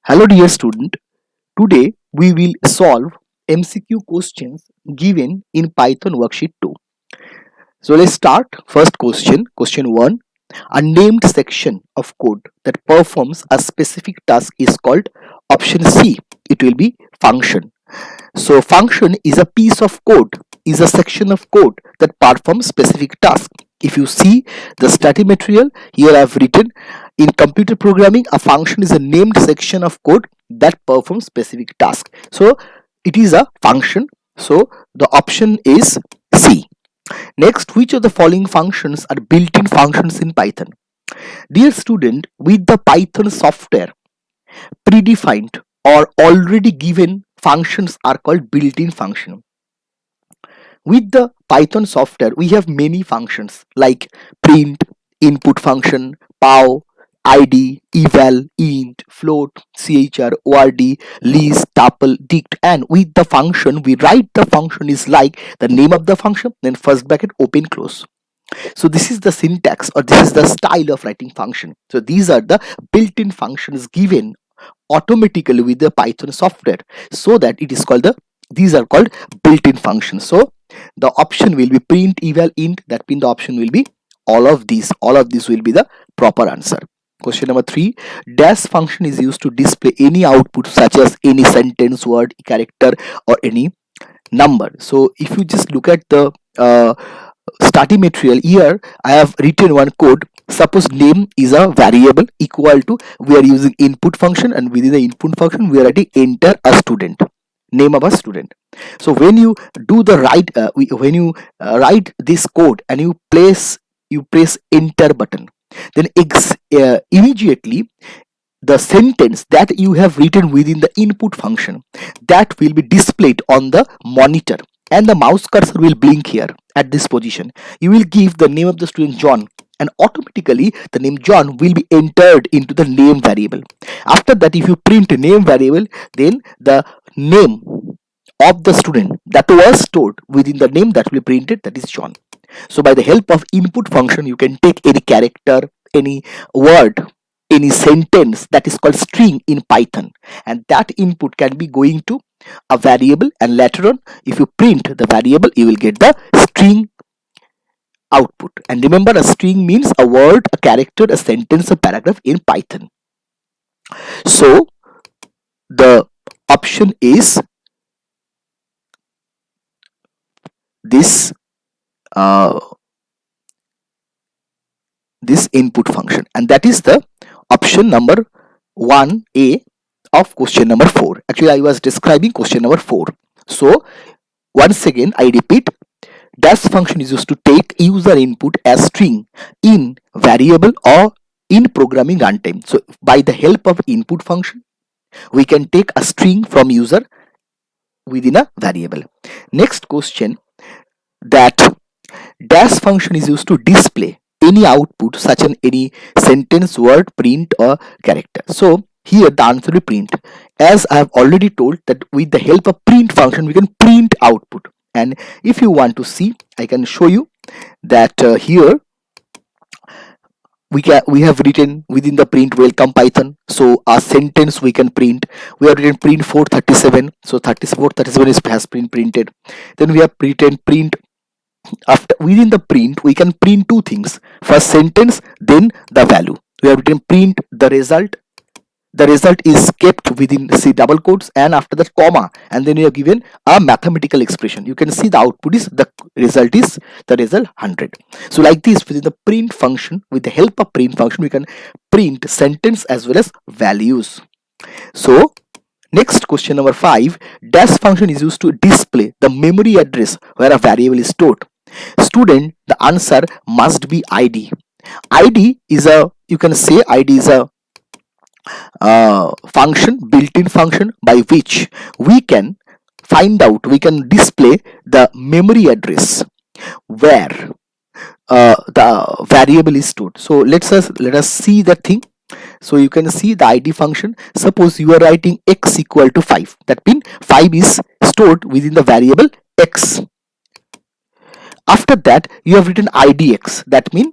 Hello dear student, today we will solve MCQ questions given in Python worksheet 2. So let's start. First question, question 1. A named section of code that performs a specific task is called option C. It will be function. So function is a piece of code, is a section of code that performs specific task. If you see the study material, here I have written in computer programming, a function is a named section of code that performs specific task. So it is a function. So the option is C. Next, which of the following functions are built-in functions in Python? Dear student, with the Python software, predefined or already given functions are called built-in function. With the Python software, we have many functions like print, input function, pow, id, eval, int, float, chr, ord, list, tuple, dict, and with the function we write the function is like the name of the function, then first bracket open close. So this is the syntax, or this is the style of writing function. So these are the built-in functions given automatically with the Python software, so that it is called these are called built-in functions. So the option will be print, eval, int. That means the option will be all of these will be the proper answer. Question number 3. Dash function is used to display any output such as any sentence, word, character, or any number. So if you just look at the study material, here I have written one code. Suppose name is a variable equal to, we are using input function, and within the input function we are writing enter a student, name of a student. So when you do the when you write this code and you press enter button, then immediately the sentence that you have written within the input function, that will be displayed on the monitor, and the mouse cursor will blink here at this position. You will give the name of the student John, and automatically the name John will be entered into the name variable. After that, if you print a name variable, then the name of the student that was stored within the name that will be printed, that is John. So by the help of input function, you can take any character, any word, any sentence, that is called string in Python, and that input can be going to a variable, and later on if you print the variable you will get the string output. And remember, a string means a word, a character, a sentence, a paragraph in Python. So the option is this this input function, and that is the option number 1a of question number 4. Actually I was describing question number 4. So once again I repeat, dash function is used to take user input as string in variable or in programming runtime. So by the help of input function we can take a string from user within a variable. Next question, that dash function is used to display any output such as any sentence, word, print, or character. So here the answer will print. As I have already told that with the help of print function we can print output, and if you want to see, I can show you that here we have written within the print welcome Python. So a sentence we can print. We have written print 437. So 437 has been printed. Then we have written print. After within the print we can print two things: first sentence, then the value. We have written print the result. The result is kept within C double quotes, and after that comma, and then you have given a mathematical expression. You can see the output is the result 100. So like this, within the print function, with the help of print function we can print sentence as well as values. So next, question number 5, dash function is used to display the memory address where a variable is stored. Student, the answer must be id. Id is a, you can say id is a function, built-in function, by which we can find out, we can display the memory address where the variable is stored. So let us see the thing. So you can see the id function. Suppose you are writing x equal to 5, that means 5 is stored within the variable x. After that you have written idx, that means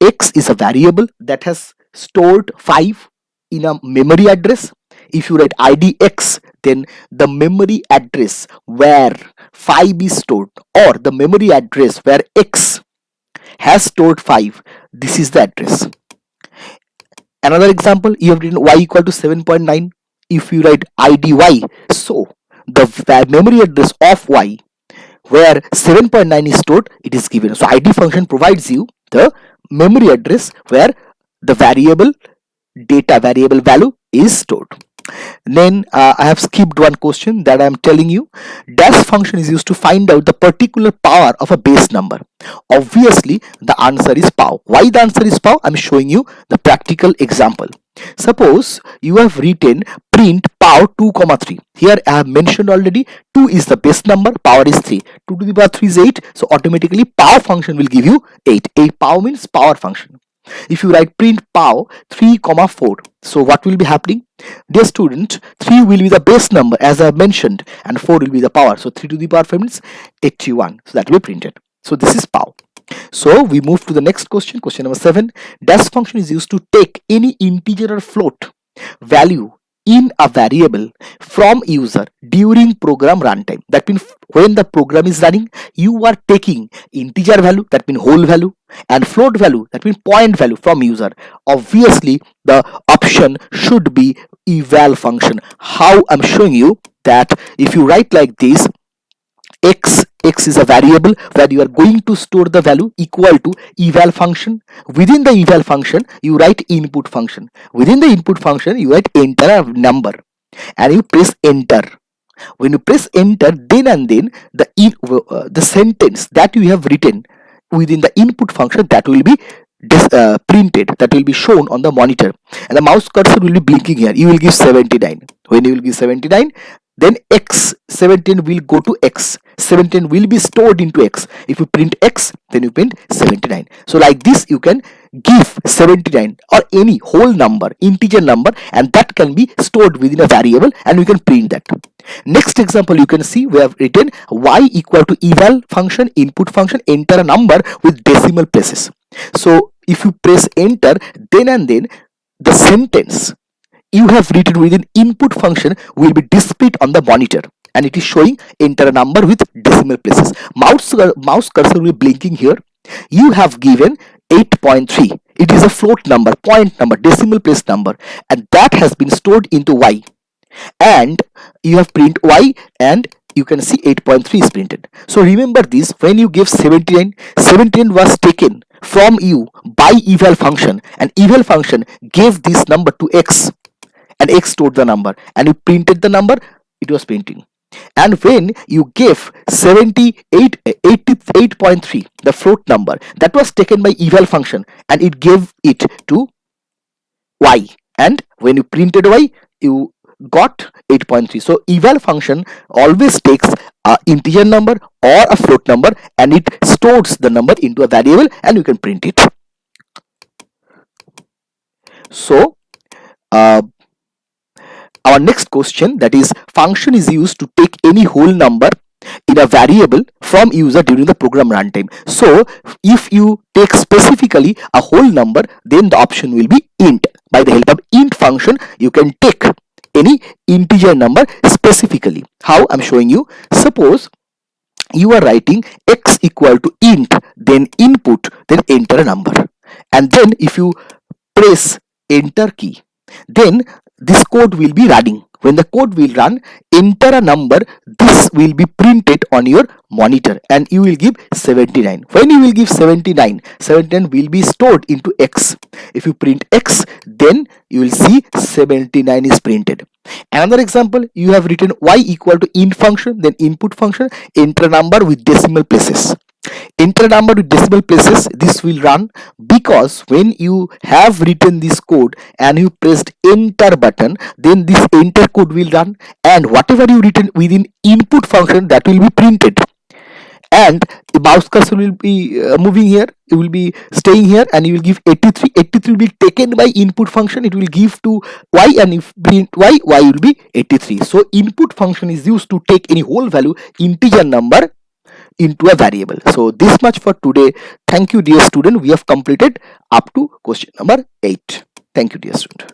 x is a variable that has stored 5 in a memory address. if you write id x, then the memory address where 5 is stored, or the memory address where x has stored 5, this is the address. Another example, you have written y equal to 7.9. If you write id y, so the memory address of y where 7.9 is stored, it is given. So id function provides you the memory address where the variable data, variable value is stored. Then I have skipped one question that I am telling you. Dash function is used to find out the particular power of a base number. Obviously the answer is power. Why the answer is power? I am showing you the practical example. Suppose you have written print power 2 comma 3. Here I have mentioned already 2 is the base number, power is 3. 2 to the power 3 is 8. So automatically power function will give you 8. 8 power means power function. If you write print power 3 comma 4, so what will be happening? Dear student, 3 will be the base number as I have mentioned, and 4 will be the power. So 3 to the power 5 means 81. So that will be printed. So this is power. So we move to the next question, question number 7. Dash function is used to take any integer or float value in a variable from user during program runtime. That means when the program is running, you are taking integer value, that means whole value, and float value, that means point value from user. Obviously the option should be eval function. How I'm showing you that, if you write like this, x is a variable where you are going to store the value equal to eval function. Within the eval function you write input function. Within the input function you write enter a number and you press enter. When you press enter, then and then the sentence that you have written within the input function, that will be printed, that will be shown on the monitor, and the mouse cursor will be blinking here. You will give 79. When you will give 79, then x 17 will go to x, 17 will be stored into x. If you print x, then you print 79. So like this you can give 79 or any whole number, integer number, and that can be stored within a variable and you can print that. Next example, you can see we have written y equal to eval function, input function, enter a number with decimal places. So if you press enter, then and then the sentence you have written within input function will be displayed on the monitor, and it is showing enter a number with decimal places. Mouse cursor will be blinking here. You have given 8.3. It is a float number, point number, decimal place number, and that has been stored into y, and you have print y, and you can see 8.3 is printed. So remember this, when you give 79, 17 was taken from you by eval function, and eval function gave this number to x, and x stored the number, and you printed the number, it was printing. And when you gave 88.3, the float number, that was taken by eval function and it gave it to y, and when you printed y, you got 8.3. So eval function always takes a integer number or a float number and it stores the number into a variable and you can print it. So our next question, that is, function is used to take any whole number in a variable from user during the program runtime. So if you take specifically a whole number, then the option will be int. By the help of int function, you can take any integer number specifically. How? I'm showing you. Suppose you are writing x equal to int, then input, then enter a number, and then if you press enter key, then this code will be running. When the code will run, enter a number, this will be printed on your monitor and you will give 79. When you will give 79, 79 will be stored into x. If you print x, then you will see 79 is printed. Another example, you have written y equal to int function, then input function, enter number with decimal places. Enter number with decimal places, this will run because when you have written this code and you pressed enter button, then this enter code will run, and whatever you written within input function, that will be printed, and the mouse cursor will be moving here, it will be staying here, and you will give 83. 83 will be taken by input function, it will give to y, and if print y, y will be 83. So input function is used to take any whole value, integer number, into a variable. So this much for today. Thank you, dear student. We have completed up to question number 8. Thank you, dear student.